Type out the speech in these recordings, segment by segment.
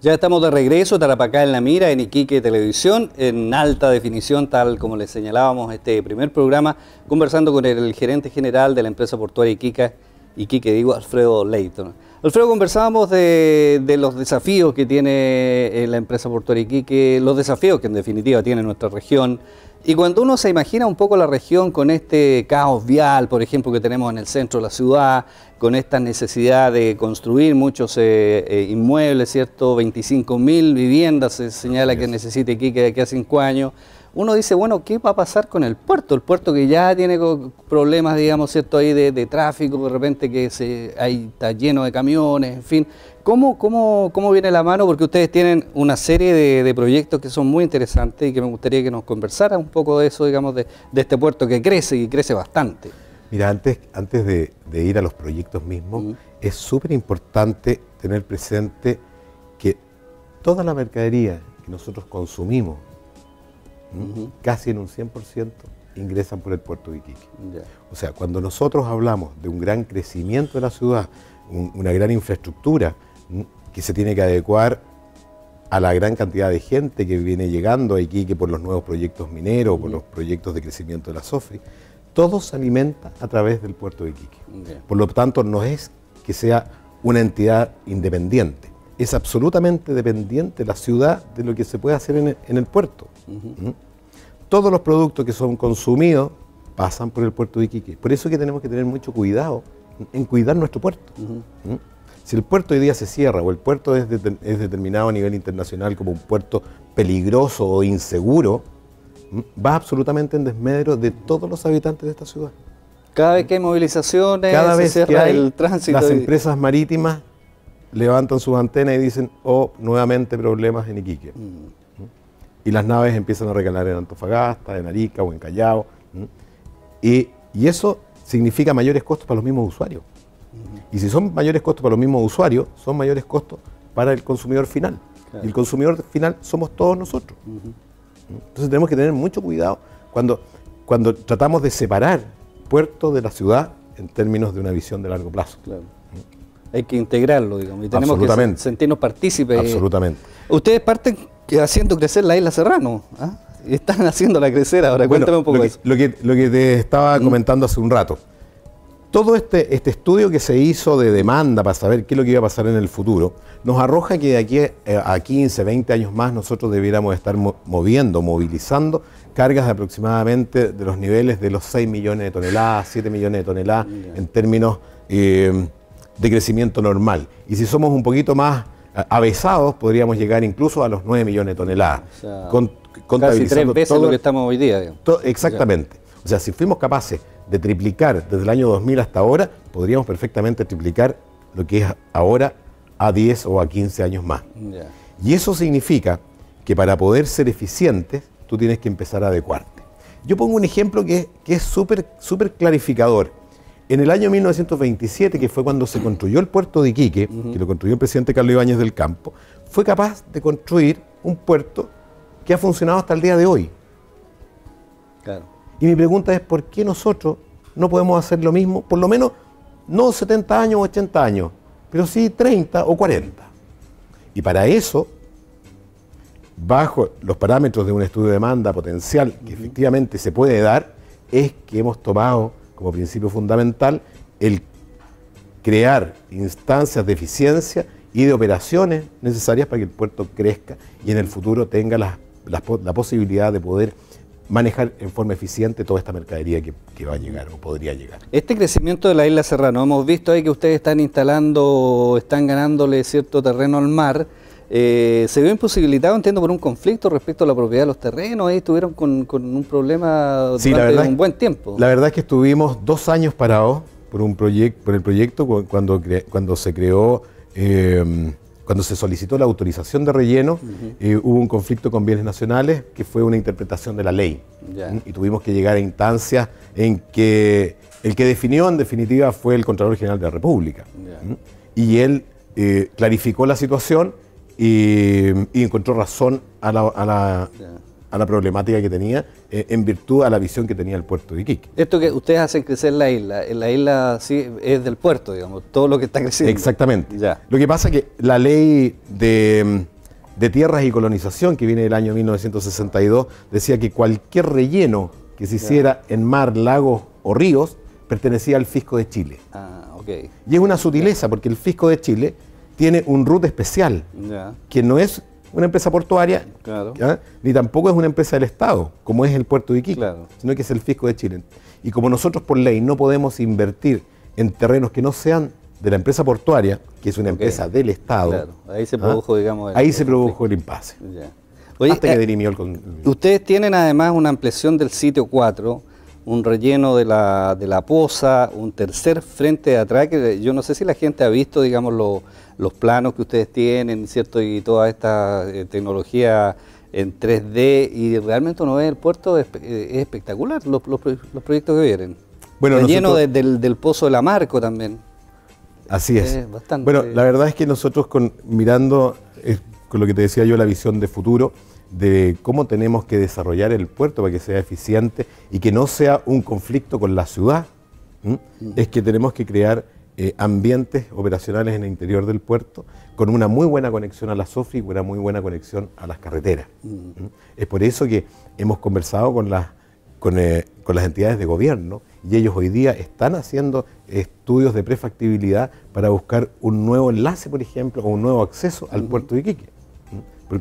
Ya estamos de regreso, Tarapacá en la Mira, en Iquique Televisión, en alta definición, tal como les señalábamos este primer programa, conversando con el gerente general de la empresa portuaria Iquique, Alfredo Leighton. Alfredo, conversábamos de los desafíos que tiene la empresa portuaria Iquique, los desafíos que en definitiva tiene nuestra región. Y cuando uno se imagina un poco la región con este caos vial, por ejemplo, que tenemos en el centro de la ciudad, con esta necesidad de construir muchos inmuebles, ¿cierto? 25.000 viviendas se señala que necesita Iquique de aquí a 5 años. Uno dice, bueno, ¿qué va a pasar con el puerto? El puerto que ya tiene problemas, digamos, ¿cierto? Ahí de tráfico, de repente que está lleno de camiones, en fin. ¿Cómo viene la mano? Porque ustedes tienen una serie de proyectos que son muy interesantes y que me gustaría que nos conversara un poco de eso, digamos, de este puerto que crece y crece bastante. Mira, antes de ir a los proyectos mismos, es súper importante tener presente que toda la mercadería que nosotros consumimos, casi en un 100%, ingresan por el puerto de Iquique. O sea, cuando nosotros hablamos de un gran crecimiento de la ciudad, una gran infraestructura que se tiene que adecuar a la gran cantidad de gente que viene llegando a Iquique por los nuevos proyectos mineros, por los proyectos de crecimiento de la SOFRI, todo se alimenta a través del puerto de Iquique. Por lo tanto, no es que sea una entidad independiente, es absolutamente dependiente la ciudad de lo que se puede hacer en el puerto. Todos los productos que son consumidos pasan por el puerto de Iquique. Por eso es que tenemos que tener mucho cuidado en cuidar nuestro puerto. Si el puerto hoy día se cierra o el puerto es determinado a nivel internacional como un puerto peligroso o inseguro, va absolutamente en desmedro de todos los habitantes de esta ciudad. Cada vez que hay movilizaciones, cada vez se cierra el tránsito. Las empresas marítimas levantan sus antenas y dicen, nuevamente problemas en Iquique. Y las naves empiezan a recalar en Antofagasta, en Arica o en Callao. Y eso significa mayores costos para los mismos usuarios. Y si son mayores costos para los mismos usuarios, son mayores costos para el consumidor final. Claro. Y el consumidor final somos todos nosotros. Entonces tenemos que tener mucho cuidado cuando tratamos de separar puerto de la ciudad en términos de una visión de largo plazo. Claro. Hay que integrarlo, digamos, y tenemos que sentirnos partícipes. Absolutamente. Ustedes parten haciendo crecer la isla Serrano, ¿ah? Están haciéndola crecer ahora. Bueno, cuéntame un poco de eso. Lo que te estaba comentando hace un rato. Todo este estudio que se hizo de demanda para saber qué es lo que iba a pasar en el futuro, nos arroja que de aquí a 15, 20 años más nosotros debiéramos estar movilizando cargas de aproximadamente de los niveles de los 6 millones de toneladas, 7 millones de toneladas en términos de crecimiento normal. Y si somos un poquito más avesados, podríamos llegar incluso a los 9 millones de toneladas. O sea, casi 3 veces lo que estamos hoy día. Exactamente. O sea, si fuimos capaces de triplicar desde el año 2000 hasta ahora, podríamos perfectamente triplicar lo que es ahora a 10 o a 15 años más. Y eso significa que para poder ser eficientes, tú tienes que empezar a adecuarte. Yo pongo un ejemplo que es súper clarificador. En el año 1927, que fue cuando se construyó el puerto de Iquique, que lo construyó el presidente Carlos Ibáñez del Campo, fue capaz de construir un puerto que ha funcionado hasta el día de hoy. Claro. Y mi pregunta es, ¿por qué nosotros no podemos hacer lo mismo? Por lo menos, no 70 años o 80 años, pero sí 30 o 40. Y para eso, bajo los parámetros de un estudio de demanda potencial que efectivamente se puede dar, es que hemos tomado como principio fundamental el crear instancias de eficiencia y de operaciones necesarias para que el puerto crezca y en el futuro tenga la posibilidad de poder manejar en forma eficiente toda esta mercadería que va a llegar o podría llegar. Este crecimiento de la isla Serrano, hemos visto ahí que ustedes están instalando, están ganándole cierto terreno al mar. Se vio imposibilitado, entiendo, por un conflicto respecto a la propiedad de los terrenos. Ahí estuvieron con un problema durante un buen tiempo. La verdad es que estuvimos 2 años parados por el proyecto cuando se creó, cuando se solicitó la autorización de relleno, hubo un conflicto con bienes nacionales que fue una interpretación de la ley. Y tuvimos que llegar a instancias en que el que definió en definitiva fue el Contralor General de la República. Y él clarificó la situación y encontró razón a la problemática que tenía en virtud a la visión que tenía el puerto de Iquique. Esto que ustedes hacen crecer la isla sí es del puerto, digamos, todo lo que está creciendo. Exactamente. Lo que pasa es que la ley de de Tierras y Colonización, que viene del año 1962, decía que cualquier relleno que se hiciera en mar, lagos o ríos pertenecía al Fisco de Chile. Okay. Y es una sutileza, porque el Fisco de Chile tiene un RUT especial, que no es una empresa portuaria, ni tampoco es una empresa del Estado, como es el puerto de Iquique, sino que es el Fisco de Chile. Y como nosotros por ley no podemos invertir en terrenos que no sean de la empresa portuaria, que es una empresa del Estado, ahí se produjo, digamos, ahí se produjo el impasse. Oye, hasta que dirimió ustedes tienen además una ampliación del sitio 4, un relleno de la poza, un tercer frente de atraque. Yo no sé si la gente ha visto, digamos, los planos que ustedes tienen, ¿cierto? Y toda esta tecnología en 3D, y realmente uno ve el puerto, es espectacular, los proyectos que vienen. Bueno, relleno del Pozo de la Marco también. Así es. Bueno, la verdad es que nosotros mirando, con lo que te decía yo, la visión de futuro, de cómo tenemos que desarrollar el puerto para que sea eficiente y que no sea un conflicto con la ciudad, es que tenemos que crear ambientes operacionales en el interior del puerto con una muy buena conexión a la SOFRI y una muy buena conexión a las carreteras. Es por eso que hemos conversado con las entidades de gobierno, y ellos hoy día están haciendo estudios de prefactibilidad para buscar un nuevo enlace, por ejemplo, o un nuevo acceso al puerto de Iquique.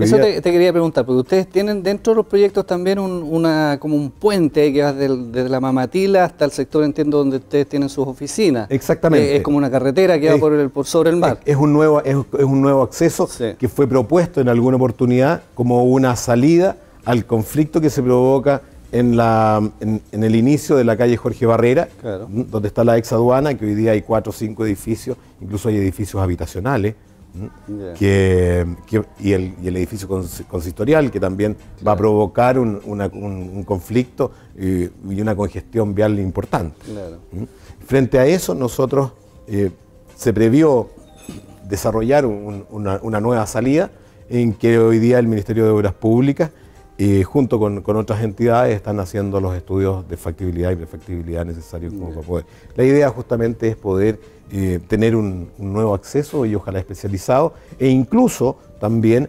Eso te quería preguntar, porque ustedes tienen dentro de los proyectos también como un puente que va desde la Mamatila hasta el sector, entiendo, donde ustedes tienen sus oficinas. Exactamente. Es como una carretera que va por sobre el mar. Es un nuevo acceso que fue propuesto en alguna oportunidad como una salida al conflicto que se provoca en el inicio de la calle Jorge Barrera, donde está la ex aduana, que hoy día hay 4 o 5 edificios, incluso hay edificios habitacionales, y el edificio consistorial, que también va a provocar un conflicto y una congestión vial importante. Frente a eso, nosotros se previó desarrollar una nueva salida, en que hoy día el Ministerio de Obras Públicas, junto con otras entidades, están haciendo los estudios de factibilidad y prefactibilidad necesarios como para poder. La idea justamente es poder tener un nuevo acceso, y ojalá especializado, e incluso también,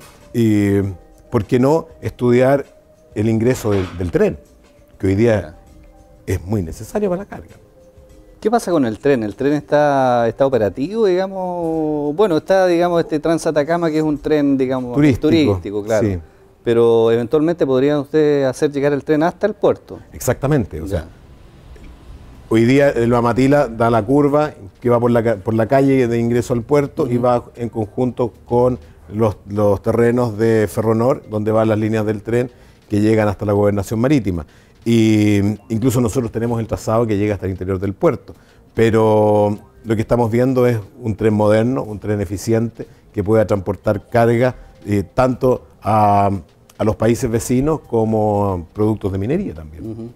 ¿por qué no estudiar el ingreso del tren, que hoy día es muy necesario para la carga? ¿Qué pasa con el tren? ¿El tren está operativo, digamos? Bueno, está, digamos, este Transatacama, que es un tren, digamos, turístico, claro. Sí. Pero eventualmente podrían ustedes hacer llegar el tren hasta el puerto. Exactamente. O sea, hoy día el Mamatila da la curva que va por la calle de ingreso al puerto, y va en conjunto con los terrenos de Ferronor, donde van las líneas del tren que llegan hasta la Gobernación Marítima. Y incluso nosotros tenemos el trazado que llega hasta el interior del puerto. Pero lo que estamos viendo es un tren moderno, un tren eficiente, que pueda transportar carga tanto a los países vecinos como productos de minería también.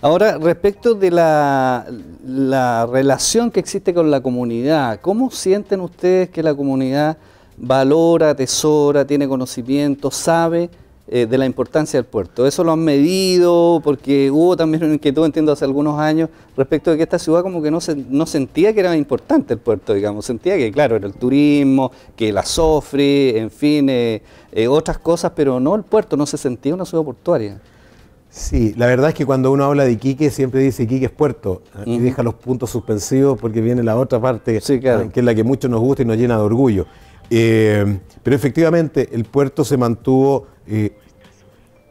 Ahora, respecto de la relación que existe con la comunidad, ¿cómo sienten ustedes que la comunidad valora, atesora, tiene conocimiento, sabe de la importancia del puerto? ¿Eso lo han medido? Porque hubo también una inquietud, entiendo, hace algunos años respecto de que esta ciudad como que no sentía que era importante el puerto, digamos, sentía que, claro, era el turismo, que la SOFRI, en fin, otras cosas, pero no el puerto, no se sentía una ciudad portuaria. Sí, la verdad es que cuando uno habla de Iquique siempre dice Iquique es puerto, y deja los puntos suspensivos porque viene la otra parte, que es la que mucho nos gusta y nos llena de orgullo. Pero efectivamente el puerto se mantuvo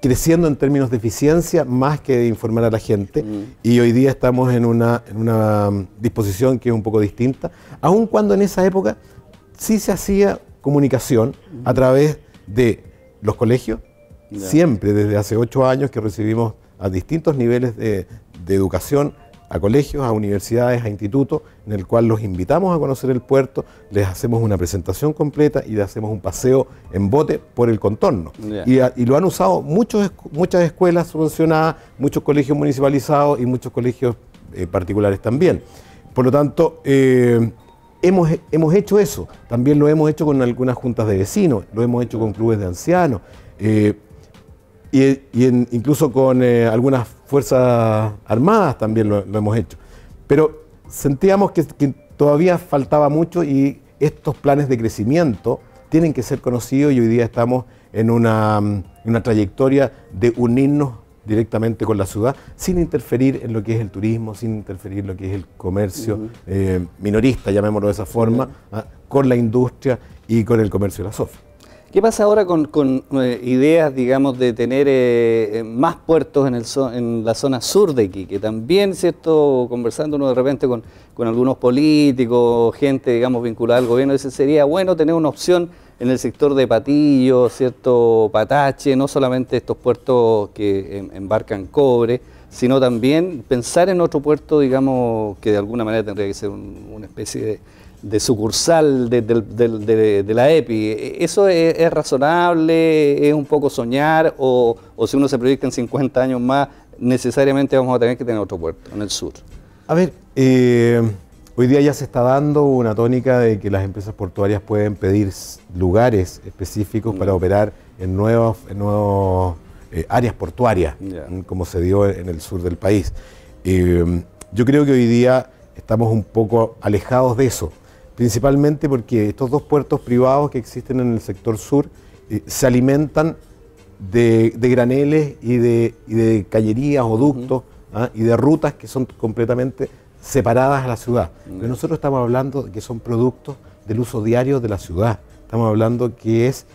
creciendo en términos de eficiencia más que de informar a la gente, y hoy día estamos en una disposición que es un poco distinta, aun cuando en esa época sí se hacía comunicación a través de los colegios. Siempre, desde hace 8 años que recibimos a distintos niveles de educación, a colegios, a universidades, a institutos, en el cual los invitamos a conocer el puerto, les hacemos una presentación completa y les hacemos un paseo en bote por el contorno. Y lo han usado muchas escuelas subvencionadas, muchos colegios municipalizados y muchos colegios particulares también. Por lo tanto, hemos hecho eso. También lo hemos hecho con algunas juntas de vecinos, lo hemos hecho con clubes de ancianos, incluso con algunas fuerzas armadas también lo hemos hecho. Pero sentíamos que todavía faltaba mucho, y estos planes de crecimiento tienen que ser conocidos y hoy día estamos en una trayectoria de unirnos directamente con la ciudad, sin interferir en lo que es el turismo, sin interferir en lo que es el comercio minorista, llamémoslo de esa forma, con la industria y con el comercio de la SOFRE. ¿Qué pasa ahora con ideas, digamos, de tener más puertos en la zona sur de Iquique? También, ¿cierto? Conversando uno de repente con algunos políticos, gente, digamos, vinculada al gobierno, dice, sería bueno tener una opción en el sector de Patillo, ¿cierto? Patache, no solamente estos puertos que embarcan cobre, sino también pensar en otro puerto, digamos, que de alguna manera tendría que ser una especie de sucursal de la EPI. ¿Eso es razonable? ¿Es un poco soñar? ¿O si uno se proyecta en 50 años más, necesariamente vamos a tener que tener otro puerto en el sur? A ver, hoy día ya se está dando una tónica de que las empresas portuarias pueden pedir lugares específicos para operar en nuevas áreas portuarias, como se dio en el sur del país. Yo creo que hoy día estamos un poco alejados de eso, principalmente porque estos dos puertos privados que existen en el sector sur se alimentan de graneles y de cañerías o ductos y de rutas que son completamente separadas a la ciudad. Pero nosotros estamos hablando de que son productos del uso diario de la ciudad. Estamos hablando que es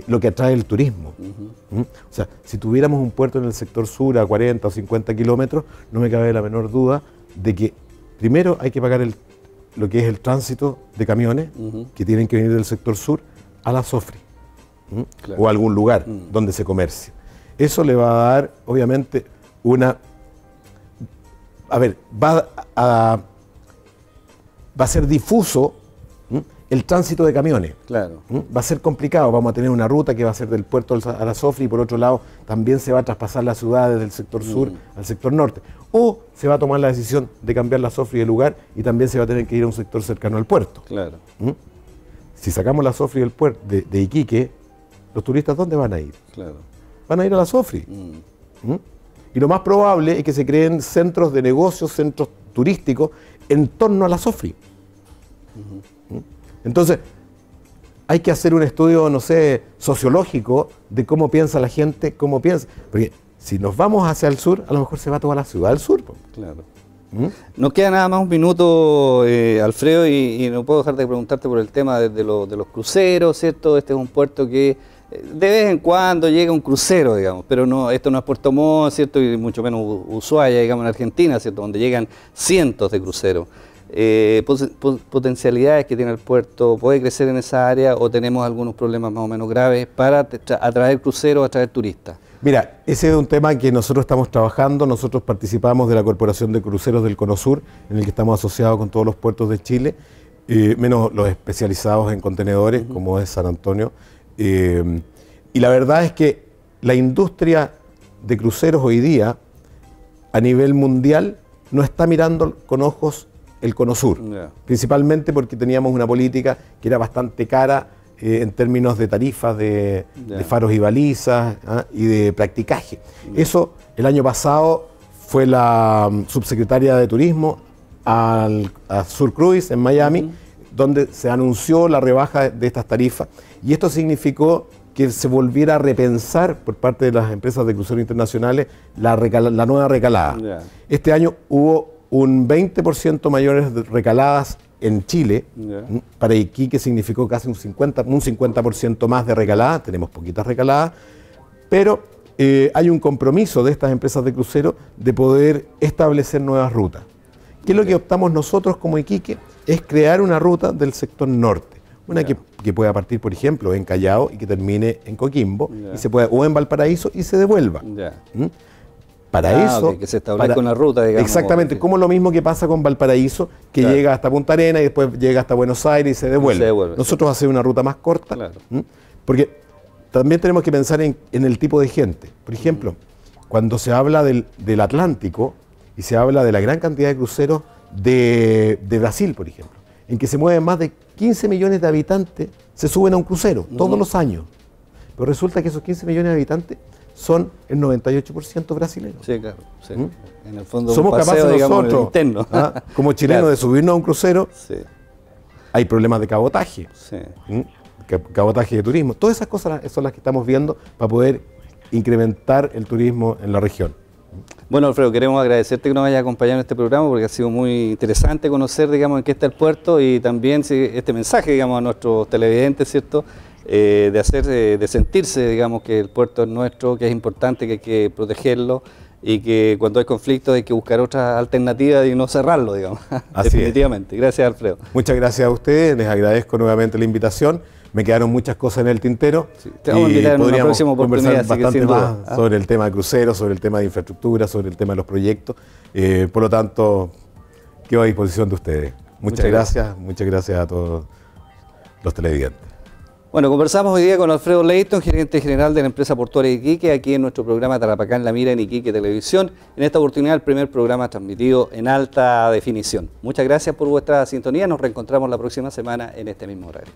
lo que atrae el turismo. O sea, si tuviéramos un puerto en el sector sur a 40 o 50 kilómetros, no me cabe la menor duda de que primero hay que pagar lo que es el tránsito de camiones que tienen que venir del sector sur a la SOFRE o a algún lugar donde se comercie. Eso le va a dar, obviamente, va a ser difuso el tránsito de camiones. Claro. Va a ser complicado, vamos a tener una ruta que va a ser del puerto a la SOFRE y por otro lado también se va a traspasar la ciudad desde el sector sur al sector norte. O se va a tomar la decisión de cambiar la SOFRE de lugar y también se va a tener que ir a un sector cercano al puerto. Claro. Si sacamos la SOFRE del puerto de Iquique, ¿los turistas dónde van a ir? Claro. Van a ir a la SOFRE. Y lo más probable es que se creen centros de negocios, centros turísticos en torno a la SOFRE. Entonces, hay que hacer un estudio, no sé, sociológico de cómo piensa la gente, cómo piensa. Porque si nos vamos hacia el sur, a lo mejor se va toda la ciudad al sur. Claro. Nos queda nada más un minuto, Alfredo, y no puedo dejar de preguntarte por el tema de los cruceros, ¿cierto? Este es un puerto que de vez en cuando llega un crucero, digamos, pero no, esto no es Puerto Montt, ¿cierto? Y mucho menos Ushuaia, digamos, en Argentina, ¿cierto? Donde llegan cientos de cruceros. Potencialidades que tiene el puerto, ¿puede crecer en esa área o tenemos algunos problemas más o menos graves para atraer cruceros, atraer turistas? Mira, ese es un tema que nosotros estamos trabajando. Nosotros participamos de la Corporación de Cruceros del Cono Sur, en el que estamos asociados con todos los puertos de Chile, menos los especializados en contenedores, como es San Antonio. Y la verdad es que la industria de cruceros hoy día, a nivel mundial, no está mirando con ojos el Cono Sur, principalmente porque teníamos una política que era bastante cara en términos de tarifas de faros y balizas y de practicaje. Eso el año pasado fue la subsecretaria de Turismo a Sur Cruise en Miami, donde se anunció la rebaja de estas tarifas y esto significó que se volviera a repensar por parte de las empresas de cruceros internacionales la nueva recalada. Este año hubo un 20% mayores de recaladas en Chile. Para Iquique significó casi un 50% más de recaladas, tenemos poquitas recaladas, pero hay un compromiso de estas empresas de crucero de poder establecer nuevas rutas. ¿Qué es lo que optamos nosotros como Iquique? Es crear una ruta del sector norte, una que pueda partir, por ejemplo, en Callao y que termine en Coquimbo, y se pueda, o en Valparaíso y se devuelva. Para eso, que se establezca una ruta, digamos. Exactamente, como lo mismo que pasa con Valparaíso, que llega hasta Punta Arenas y después llega hasta Buenos Aires y se devuelve. Nosotros hacemos una ruta más corta, porque también tenemos que pensar en el tipo de gente. Por ejemplo, cuando se habla del Atlántico y se habla de la gran cantidad de cruceros de Brasil, por ejemplo, en que se mueven más de 15 millones de habitantes, se suben a un crucero todos los años. Pero resulta que esos 15 millones de habitantes son el 98% brasileños. Sí, claro. Sí. En el fondo somos capaces nosotros, como chilenos, de subirnos a un crucero. Hay problemas de cabotaje. cabotaje de turismo. Todas esas cosas son las que estamos viendo para poder incrementar el turismo en la región. Bueno, Alfredo, queremos agradecerte que nos hayas acompañado en este programa porque ha sido muy interesante conocer, digamos, en qué está el puerto y también este mensaje, digamos, a nuestros televidentes, ¿cierto? De sentirse, digamos, que el puerto es nuestro, que es importante, que hay que protegerlo y que cuando hay conflictos hay que buscar otras alternativas y no cerrarlo, digamos. Definitivamente. Gracias, Alfredo. Muchas gracias a ustedes, les agradezco nuevamente la invitación. Me quedaron muchas cosas en el tintero. Sí, te vamos a invitar en una próxima oportunidad. Bastante más sobre el tema de cruceros, sobre el tema de infraestructura, sobre el tema de los proyectos. Por lo tanto, quedo a disposición de ustedes. Muchas gracias a todos los televidentes. Bueno, conversamos hoy día con Alfredo Leighton, gerente general de la empresa portuaria de Iquique, aquí en nuestro programa Tarapacá en la Mira en Iquique Televisión. En esta oportunidad, el primer programa transmitido en alta definición. Muchas gracias por vuestra sintonía. Nos reencontramos la próxima semana en este mismo horario.